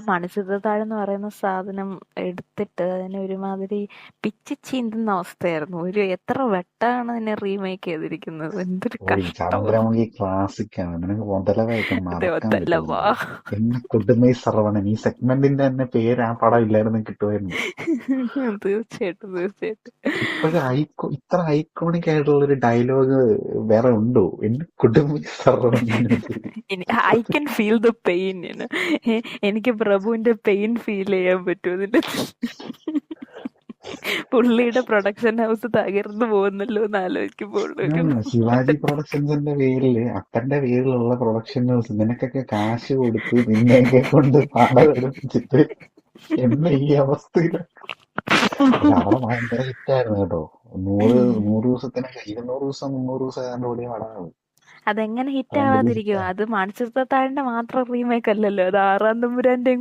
മണിച്ചിത്രത്താഴ് എന്ന് പറയുന്ന സാധനം എടുത്തിട്ട് അതിനെ ഒരുമാതിരി പിച്ചി ചീന്തുന്ന അവസ്ഥയായിരുന്നു. എത്ര വട്ടാണ് അതിനെ റീമേക്ക് ചെയ്തിരിക്കുന്നത്. എന്തൊരു ഓ, ഈ കഷ്ടം. ചന്ദ്രമുഖി ക്ലാസിക് ആണ്. നിനക്ക് മുതലവായിട്ട് അതെ, മറക്കാൻ അതല്ലവാ. പറ്റുന്നില്ല. എന്നെ കൊടുമൈ സർവണൻ, ഈ സെഗ്മെന്റിന്റെ തന്നെ പേര് ആ പടം ഇല്ലായിരുന്നു കിട്ടുമായിരുന്നു. തീർച്ചയായിട്ടും തീർച്ചയായിട്ടും. ഇപ്പോഴും ഇത്ര ഐക്കോണിക് ആയിട്ടുള്ള ഒരു ഡയലോഗ് വേറെ ഉണ്ടോ? എന്നെ കൊടുമൈ Saravanan. I can feel the pain. എനിക്ക് പ്രഭുവിന്റെ പെയിൻ ഫീൽ ചെയ്യാൻ പറ്റും ഇതിന്റെ. പുള്ളിയുടെ പ്രൊഡക്ഷൻ ഹൗസ് തകർന്നു പോകുന്നല്ലോ എന്ന് ആലോചിക്കുമ്പോൾ ശിവാജി പ്രൊഡക്ഷൻസിന്റെ പേരില്, അപ്പന്റെ പേരിലുള്ള പ്രൊഡക്ഷൻ ഹൗസ്, നിനക്കൊക്കെ കാശ് കൊടുത്ത് നിന്നെയൊക്കെ കൊണ്ട് പടം എടുപ്പിച്ചിട്ട് എന്നെ ഈ അവസ്ഥയിൽ. പക്ഷെ അവിടെ ഭയങ്കര ഹിറ്റായിരുന്നു കേട്ടോ. 100 ദിവസത്തിനൊക്കെ 200 ദിവസം 300 ദിവസം ഏതാണ്ട് ഓടിയ പടമാണ്. അതെങ്ങനെ ഹിറ്റ് ഭയങ്കര ആവാതിരിക്കും? ഹിറ്റാണ്. അത് മണിച്ചിത്രത്താഴിന്റെ മാത്രം റീമേക്ക് അല്ലല്ലോ, അത് ആറാം തമ്പുരാന്റെയും